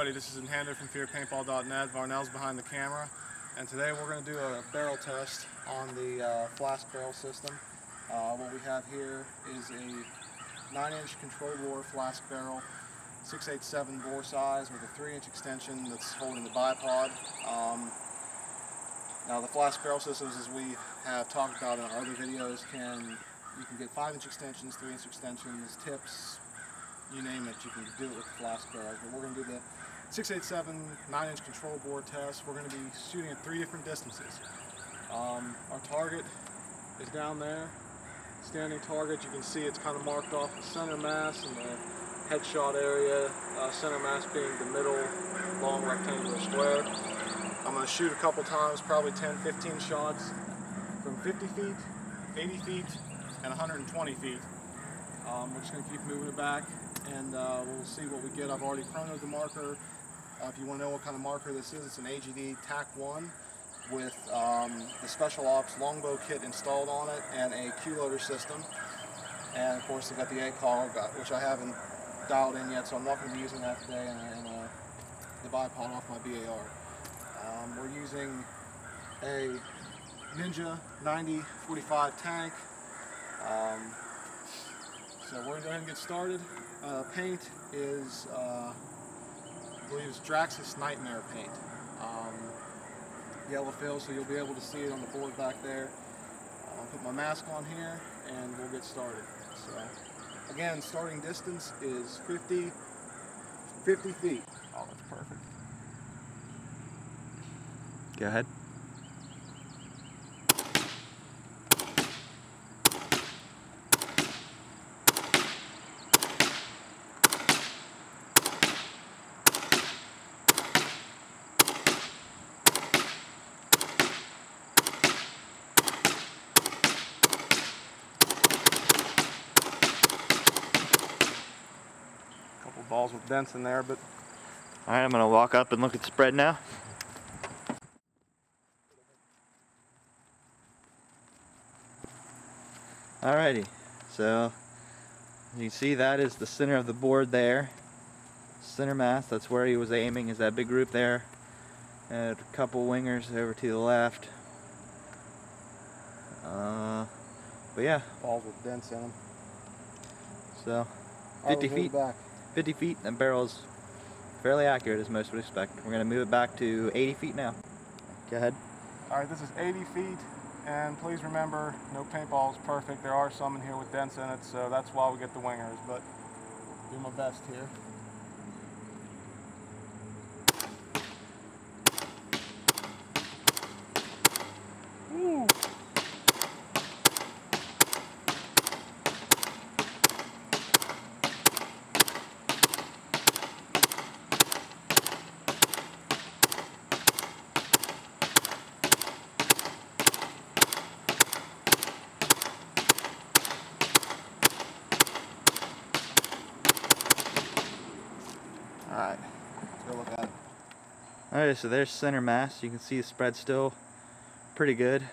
everybody, this is Inhander from fearpaintball.net. Varnell's behind the camera, and today we're going to do a barrel test on the Flasc Barrel System. What we have here is a 9-inch control bore Flasc barrel, 6/8/7 bore size with a 3-inch extension that's holding the bipod. Now the Flasc Barrel Systems, as we have talked about in our other videos, you can get 5-inch extensions, 3-inch extensions, tips, you name it, you can do it with the Flasc barrels. But we're going to do the 6/8/7 9-inch control bore test. We're going to be shooting at 3 different distances. Our target is down there, standing target. You can see it's kind of marked off the center mass and the headshot area, center mass being the middle long rectangular square. I'm going to shoot a couple times, probably 10-15 shots from 50 feet, 80 feet, and 120 feet. We're just going to keep moving it back, and we'll see what we get. I've already chronoed the marker. If you want to know what kind of marker this is, it's an AGD Tac-One with the Special Ops Longbow kit installed on it and a Q-loader system. And of course, they've got the ACOG, which I haven't dialed in yet, so I'm not going to be using that today, and the bipod off my BAR. We're using a Ninja 90-45 tank. So we're going to go ahead and get started. Paint is, I believe it's Draxis Nightmare paint. Yellow fill, so you'll be able to see it on the board back there. I'll put my mask on here and we'll get started. So again, starting distance is 50 feet. Oh, that's perfect. Go ahead. Couple balls with dents in there, but Alright, I'm going to walk up and look at the spread now. Alrighty, so you can see that is the center of the board there. Center mass, that's where he was aiming, is that big group there. And a couple wingers over to the left. But yeah. Balls with dents in them. So, 50 feet. 50 feet, and barrel's fairly accurate as most would expect. We're going to move it back to 80 feet now. Go ahead. Alright, this is 80 feet, and please remember, no paintball is perfect. There are some in here with dents in it, so that's why we get the wingers, but do my best here. Woo. Alright, let's go look at it. Alright, so there's center mass. You can see the spread still pretty good.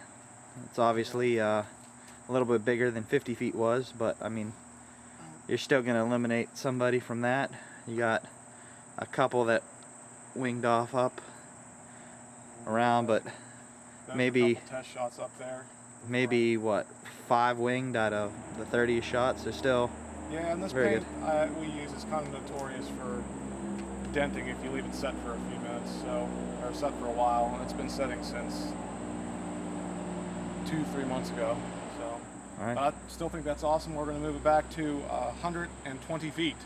It's obviously a little bit bigger than 50 feet was, but I mean, you're still going to eliminate somebody from that. You got a couple that winged off up around, but maybe a couple test shots up there. Maybe what, 5 winged out of the 30 shots, so still yeah, and this very paint we use is kind of notorious for denting if you leave it set for a few minutes, or set for a while, and it's been setting since 2-3 months ago. So, All right. But I still think that's awesome. We're going to move it back to 120 feet,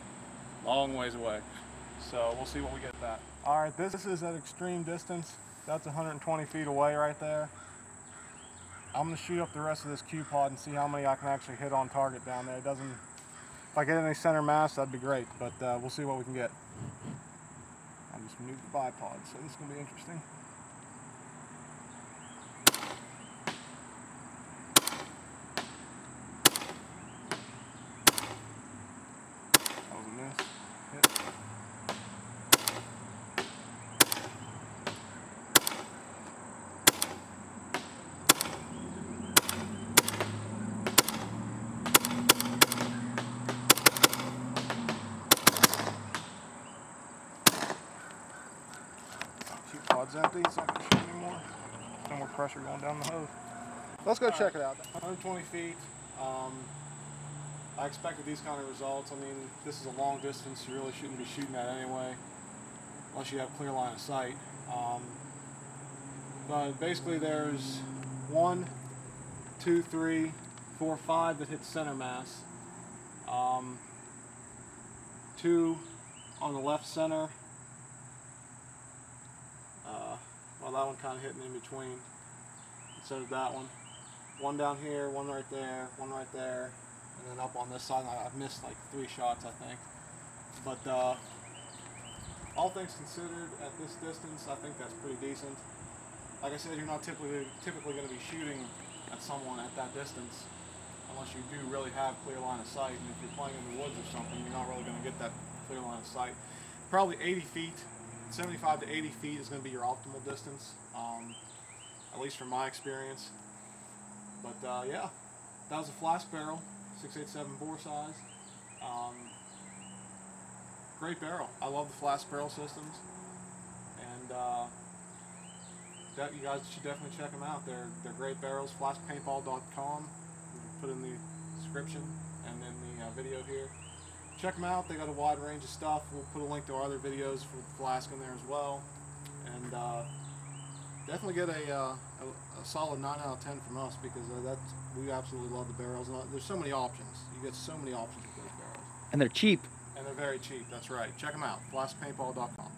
long ways away. So we'll see what we get at that. All right, this is at extreme distance. That's 120 feet away right there. I'm going to shoot up the rest of this Q pod and see how many I can actually hit on target down there. If I get any center mass, that'd be great, but we'll see what we can get. I just moved the bipod, so this is going to be interesting. That was a miss. Hit. valve's empty, it's not going to shoot anymore. No more pressure going down the hose. Let's go check it out. 120 feet. I expected these kind of results. I mean, this is a long distance. You really shouldn't be shooting that anyway, unless you have clear line of sight. But basically there's 1, 2, 3, 4, 5 that hit center mass. 2 on the left center. Well, that one kind of hitting in between. So did that one. 1 down here, 1 right there, 1 right there, and then up on this side. I've missed like 3 shots, I think. But all things considered, at this distance, I think that's pretty decent. Like I said, you're not typically going to be shooting at someone at that distance unless you do really have clear line of sight. And if you're playing in the woods or something, you're not really going to get that clear line of sight. Probably 80 feet, 75 to 80 feet is going to be your optimal distance, at least from my experience. But yeah, that was a Flasc Barrel, 687 bore size. Great barrel. I love the Flasc Barrel Systems, and you guys should definitely check them out. They're great barrels. FlascPaintball.com. Put in the description and in the video here. Check them out. They got a wide range of stuff. We'll put a link to our other videos for Flasc in there as well. And definitely get a solid 9 out of 10 from us, because we absolutely love the barrels. And there's so many options. You get so many options with those barrels. And they're cheap. And they're very cheap. That's right. Check them out. FlascPaintball.com.